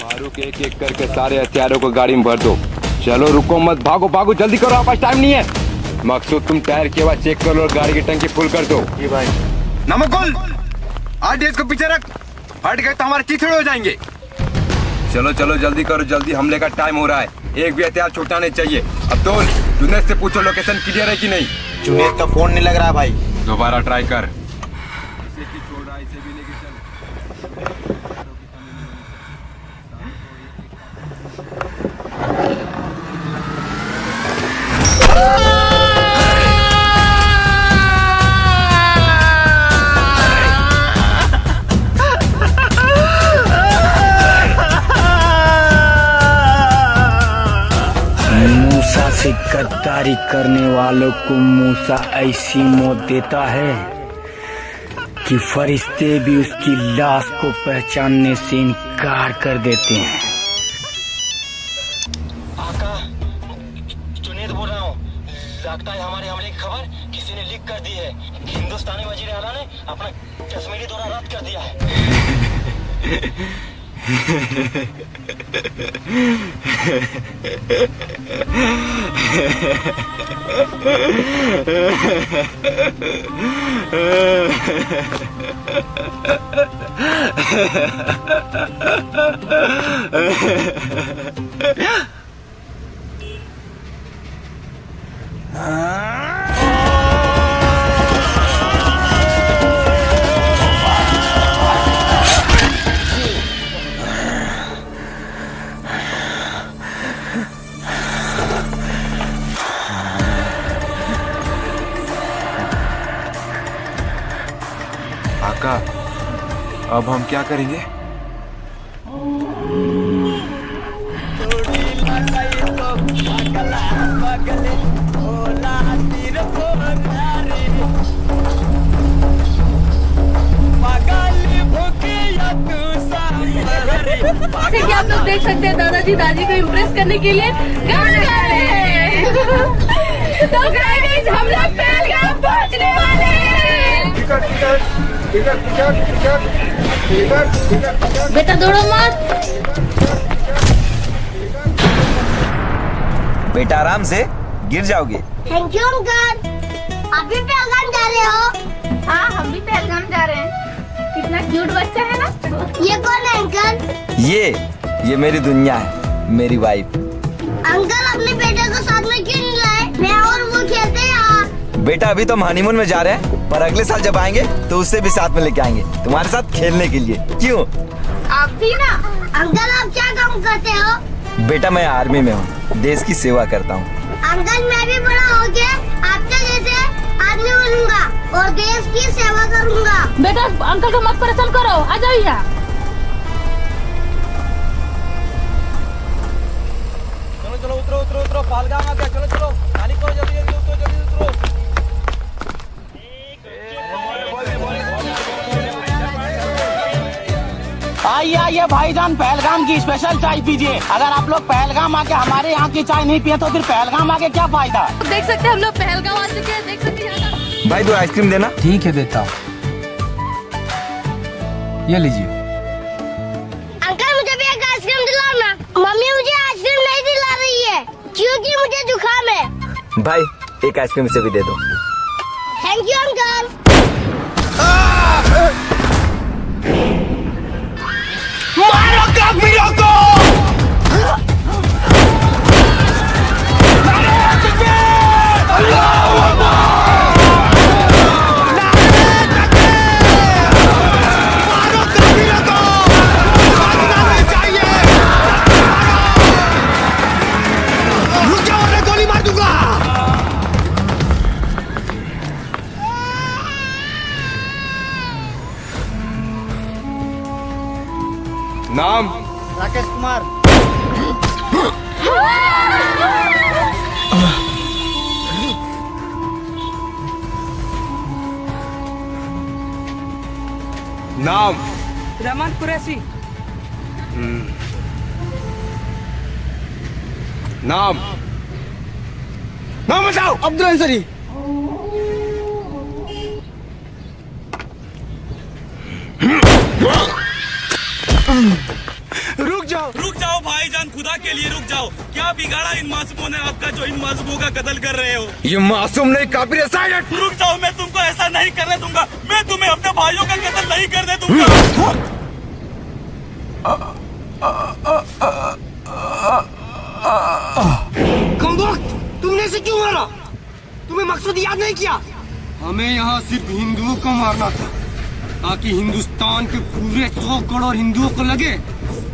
फारूक एक एक करके सारे हथियारों को गाड़ी में भर दो। चलो रुको मत, भागो भागो, जल्दी करो, आप पास टाइम नहीं है। मकसूद तुम टायर के बाद चेक करो और गाड़ी की टंकी फुल कर दो। जी भाई। नमकुल आज इसको पीछे रख, हट गए तो हमारे चिथड़े हो जाएंगे। चलो चलो जल्दी करो, जल्दी, हमले का टाइम हो रहा है, एक भी हथियार छूटना नहीं चाहिए। अब्दुल जुनैद से पूछो लोकेशन क्लियर है कि नहीं। जुनैद का फोन नहीं लग रहा भाई। दोबारा ट्राई कर। इसे की छोड़ रहा है, इसे भी लेके चल। मूसा से गद्दारी करने वालों को मूसा ऐसी मौत देता है कि फरिश्ते भी उसकी लाश को पहचानने से इनकार कर देते हैं। आका, जुनैद बोल रहा हूँ। लगता है हमारे हमले की खबर किसी ने लीक कर दी है। हिंदुस्तानी वजीर आला ने अपना कश्मीरी दौरा रद्द कर दिया है। आका अब हम क्या करेंगे? जैसे कि आप लोग देख सकते हैं, दादाजी दादी को इम्प्रेस करने के लिए गाना गा रहे हैं। तो गाइस, हम लोग पहलगाम पहुंचने वाले हैं। बेटा दौड़ो मत। बेटा आराम से, गिर जाओगे। Thank you uncle. आप भी पहलगाम जा रहे हो? हाँ, हम भी पहलगाम जा रहे हैं। कितना क्यूट बच्चा है ना। ये कौन है अंकल? ये मेरी दुनिया है, मेरी वाइफ। अंकल अपने बेटे को साथ में क्यों नहीं लाए? मैं और वो खेलते हैं यहाँ। बेटा अभी तो हम हनीमून में जा रहे हैं, पर अगले साल जब आएंगे तो उससे भी साथ में लेके आएंगे तुम्हारे साथ खेलने के लिए। क्यों? आप भी ना। अंकल आप क्या काम करते हो? बेटा मैं आर्मी में हूँ, देश की सेवा करता हूँ। अंकल मैं भी बड़ा हो के आपके जैसे आदमी बनूंगा और देश की सेवा करूंगा। बेटा अंकल को मत परेशान करो, आ जाओ यहाँ। चलो चलो उतरो उतरो उतरो, पहलगाम आ गया। चलो चलो, गाड़ी करो, जल्दी जल्दी उतरो, जल्दी उतरो। आइए आइए भाईजान, पहलगाम की स्पेशल चाय पीजिए। अगर आप लोग पहलगाम आके हमारे यहाँ की चाय नहीं पिए तो फिर पहलगाम आके क्या फायदा। देख सकते हैं हम लोग पहलगाम आ चुके हैं। देख सकते हैं यहाँ का। भाई 2 आइसक्रीम देना। ठीक है देता हूँ, ये लीजिए। अंकल मुझे भी एक आइसक्रीम दिलाओ ना। मम्मी मुझे आइसक्रीम नहीं दिला रही है क्योंकि मुझे जुकाम है। भाई एक आइसक्रीम से भी दे दो। Thank you uncle. मारो काफिरों को। नाम राकेश कुमार। नाम रहमान कुरैशी। नाम नाम बताओ। अब्दुल अंसारी। रुक रुक जाओ भाईजान, खुदा के लिए रुक जाओ। क्या बिगाड़ा इन मासूमों ने आपका जो इन मासूमों का कत्ल कर रहे हो? ये मासूम नहीं काफिर है, साइलेंट। रुक जाओ, मैं तुमको ऐसा नहीं करने दूंगा। मैं तुम्हें अपने भाइयों का कत्ल नहीं करने दूंगा। कमबख्त, तुमने से क्यों मारा? तुम्हें मकसद याद नहीं किया? हमें यहाँ सिर्फ हिंदुओं को मारना था, ताकि हिंदुस्तान के पूरे 100 करोड़ हिंदुओं को लगे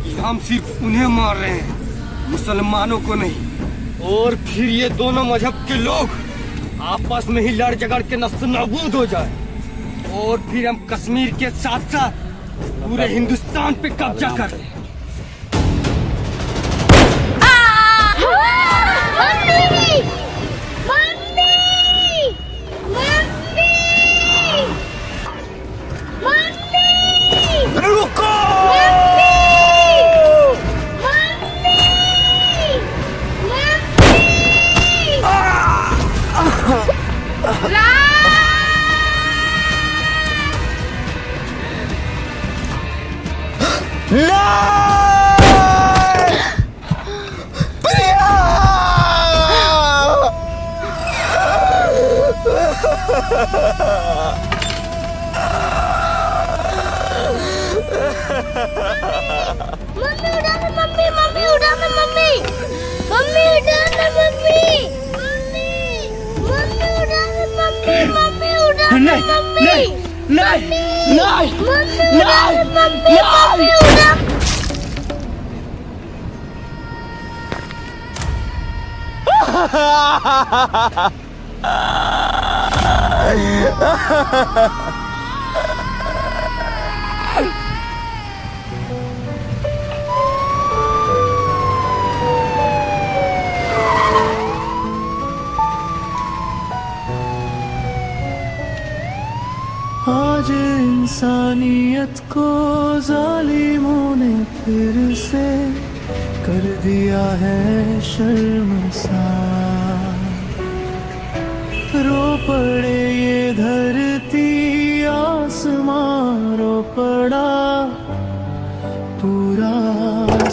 कि हम सिर्फ उन्हें मार रहे हैं, मुसलमानों को नहीं। और फिर ये दोनों मजहब के लोग आपस में ही लड़ झगड़ के नस्ल नाबूद हो जाए, और फिर हम कश्मीर के साथ साथ पूरे हिंदुस्तान पे कब्जा कर लें। मम्मी उठाना, मम्मी मम्मी उठाना, मम्मी मम्मी उठाना, मम्मी मम्मी मम्मी उठाना, मम्मी मम्मी उठाना, मम्मी मम्मी उठाना, मम्मी मम्मी उठाना। आज इंसानियत को जालिमों ने फिर से कर दिया है शर्मसार। रो पड़े ये धरती आसमां, रो पड़ा पूरा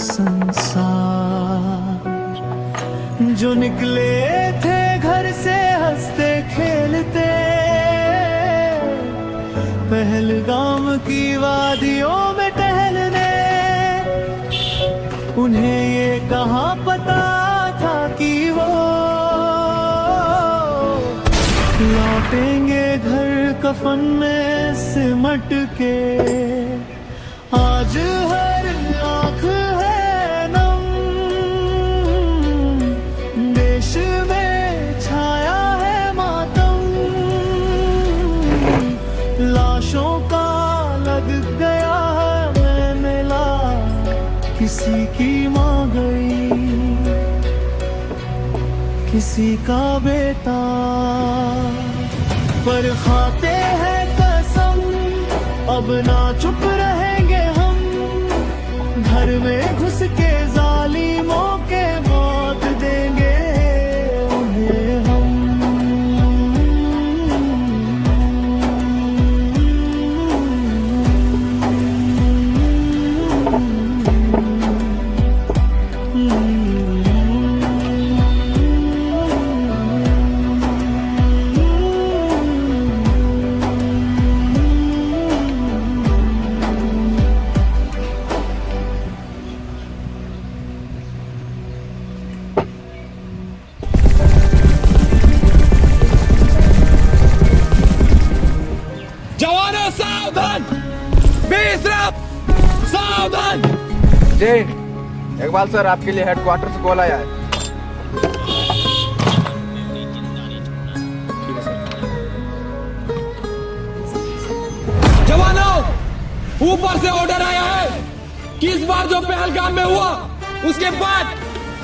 संसार। जो निकले थे घर से हंसते खेलते, पहलगाम की वादियों में टहलने, उन्हें ये कहाँ पता था कि वो लौटेंगे घर कफन में सिमट के। आज हर आँख है नम, देश में छाया है मातम, लाशों का लग गया है मैं मिला, किसी की माँ गई, किसी का बेटा। पर खाते हैं कसम, अब ना चुप रहेंगे हम, घर में घुस के जालिमों के मौत देंगे उन्हें हम। जवानों सावधान, बेशरम सावधान। जी इकबाल सर, आपके लिए हेडक्वार्टर से कॉल आया है। जवानों, ऊपर से ऑर्डर आया है कि इस बार जो पहलगाम में हुआ, उसके बाद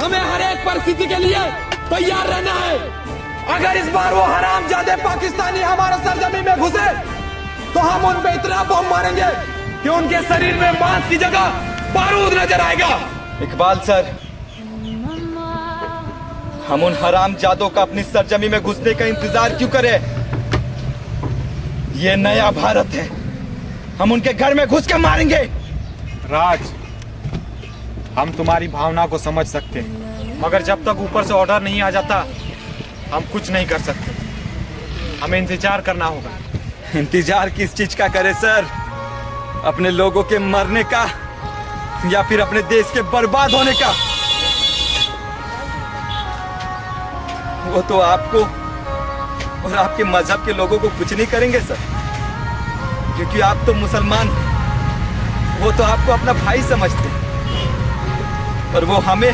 हमें हर एक परिस्थिति के लिए तैयार रहना है। अगर इस बार वो हरामजादे पाकिस्तानी हमारे सरजमीन में घुसे, तो हम उन पे इतना बम मारेंगे कि उनके शरीर में मांस की जगह बारूद नजर आएगा। इकबाल सर, हम उन हरामजादों का अपनी सरजमी में घुसने का इंतजार क्यों करें? ये नया भारत है, हम उनके घर में घुस के मारेंगे। राज, हम तुम्हारी भावना को समझ सकते हैं, मगर जब तक ऊपर से ऑर्डर नहीं आ जाता हम कुछ नहीं कर सकते। हमें इंतजार करना होगा। इंतजार किस चीज का करे सर? अपने लोगों के मरने का या फिर अपने देश के बर्बाद होने का? वो तो आपको और आपके मजहब के लोगों को कुछ नहीं करेंगे सर, क्योंकि आप तो मुसलमान हैं। वो तो आपको अपना भाई समझते हैं, और वो हमें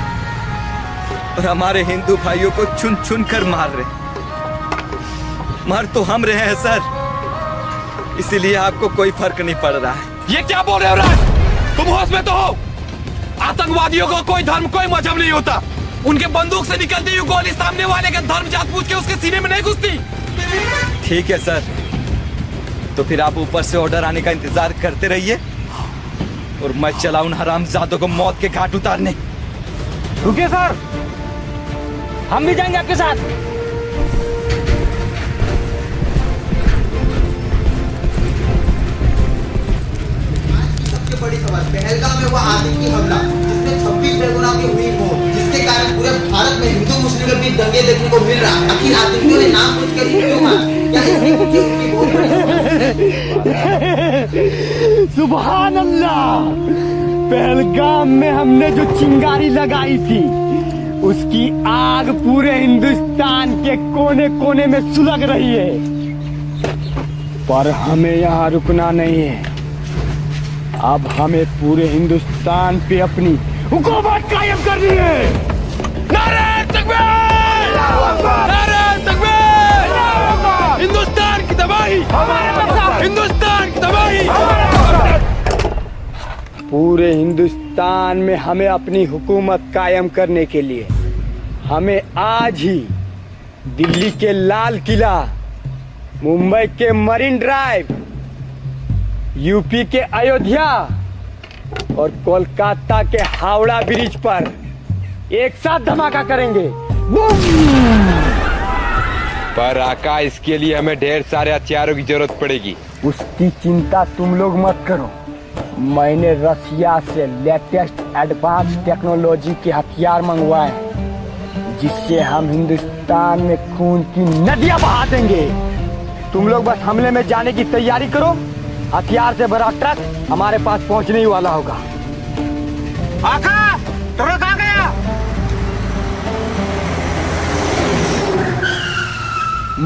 और हमारे हिंदू भाइयों को चुन चुन कर मार रहे। मार तो हम रहे हैं सर, इसीलिए आपको कोई फर्क नहीं पड़ रहा है। ये क्या बोल रहे हो राज? तुम होश में तो हो? आतंकवादियों को कोई धर्म कोई मजहब नहीं होता। उनके बंदूक से निकलती हुई गोली सामने वाले के धर्म जात पूछ के उसके सीने में नहीं घुसती। ठीक है सर, तो फिर आप ऊपर से ऑर्डर आने का इंतजार करते रहिए और मैं चला उन हरामजादों को मौत के घाट उतारने। रुकिए सर, हम भी जाएंगे आपके साथ। सबसे बड़ी खबर, पहलगाम में हुआ आतंकी हमला जिसमें 26 बेगुनाह की हुई मौत, जिसके कारण पूरे भारत में हिंदू मुस्लिम के बीच दंगे देखने को मिल रहा है। आखिर आतंकियों ने नाम पूछ कर क्यों मारा? क्या इसकी उनकी बहुत बड़ी सुभान अल्लाह! पहलगाम में हमने जो चिंगारी लगाई थी उसकी आग पूरे हिंदुस्तान के कोने कोने में सुलग रही है, पर हमें यहाँ रुकना नहीं है। अब हमें पूरे हिंदुस्तान पे अपनी हुकूमत कायम करनी है। नारे तकबीर! नारे तकबीर! हिंदुस्तान की तबाही! हिंदुस्तान की तबाही! पूरे हिंदुस्तान में हमें अपनी हुकूमत कायम करने के लिए हमें आज ही दिल्ली के लाल किला, मुंबई के मरीन ड्राइव, यूपी के अयोध्या और कोलकाता के हावड़ा ब्रिज पर एक साथ धमाका करेंगे। पर आका, इसके लिए हमें ढेर सारे हथियारों की जरूरत पड़ेगी। उसकी चिंता तुम लोग मत करो। मैंने रसिया से लेटेस्ट एडवांस टेक्नोलॉजी के हथियार मंगवाए, जिससे हम हिंदुस्तान में खून की नदियां बहा देंगे। तुम लोग बस हमले में जाने की तैयारी करो। हथियार से भरा ट्रक हमारे पास पहुंचने ही वाला होगा। आका, ट्रक आ गया।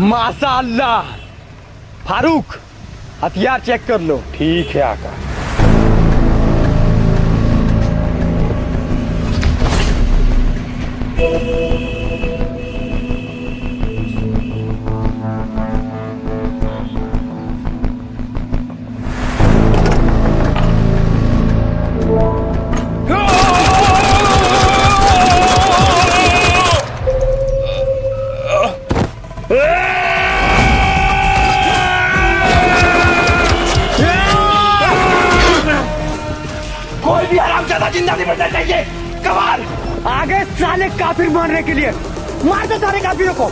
माशाअल्लाह। फारूक, हथियार चेक कर लो। ठीक है आका। कोई भी हरामजादा जिंदा नहीं बचना चाहिए। कमाल, आगे साले काफिर मारने के लिए मार दो सारे काफिरों को।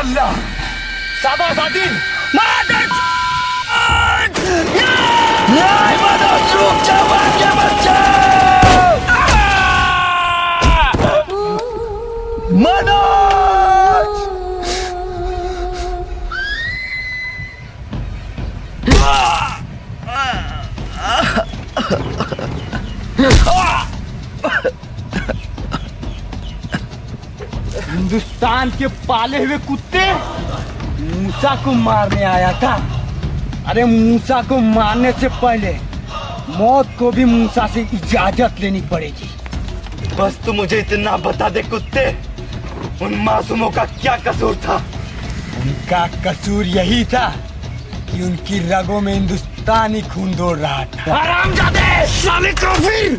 अल्लाह शाबाश आदिल मदद नहीं मदद रुक जाओ के बच्चे मनोज हिंदुस्तान के पाले हुए कुत्ते मूसा को मारने आया था। अरे मूसा को मारने से पहले मौत को भी मूसा से इजाजत लेनी पड़ेगी। बस तू मुझे इतना बता दे कुत्ते, उन मासूमों का क्या कसूर था? उनका कसूर यही था कि उनकी रगों में हिंदुस्तानी खून दौड़ रहा था। हरामजादे, साले काफिर!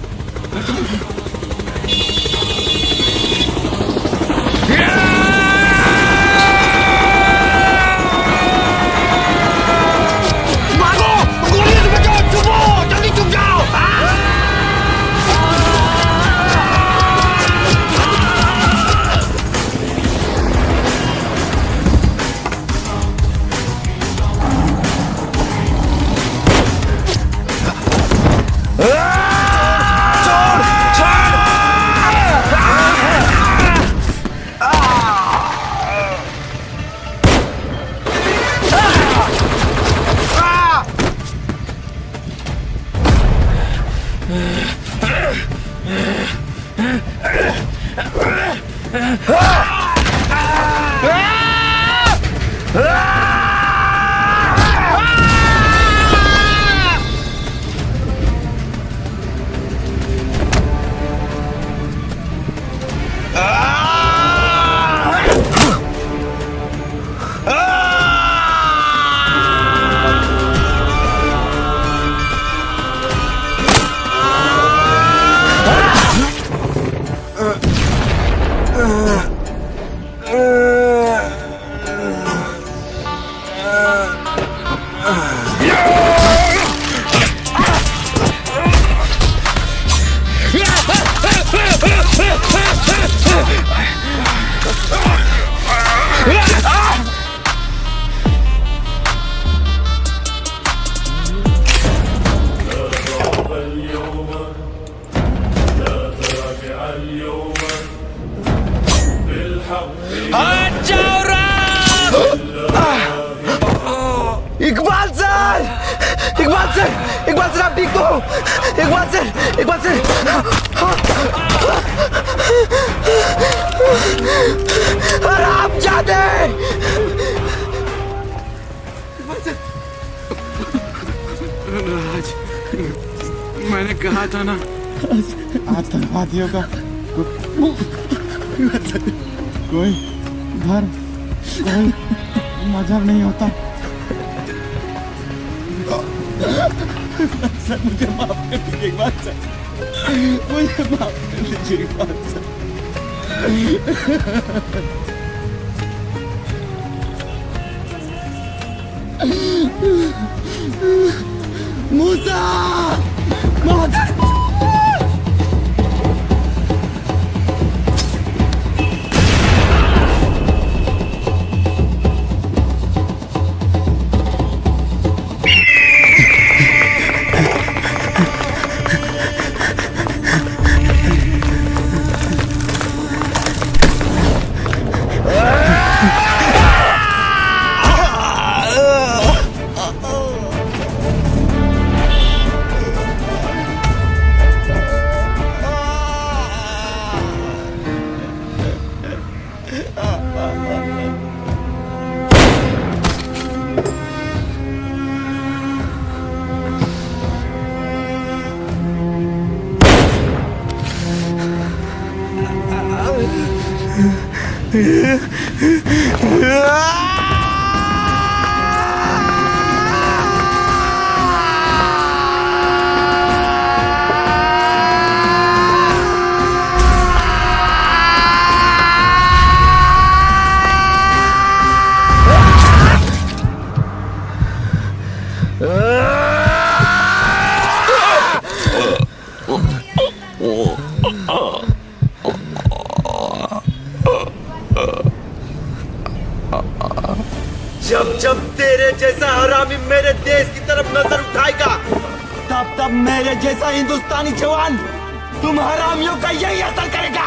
भागो, गोली से बचाओ, छुपो, जल्दी छुप जाओ। इकबाल सर आप ठीक तो हो? इकबाल सर हरामजादे! राज, मैंने कहा था ना आतंकवादियों का कोई धर्म कोई मजहब नहीं होता। सर मुझे माफ कर दीजिए एक बात सर, मुझे माफ कर दीजिए एक बात सर। मूसा जब तेरे जैसा हरामी मेरे देश की तरफ नजर उठाएगा तब मेरे जैसा हिंदुस्तानी जवान तुम हरामियों का यही असर करेगा।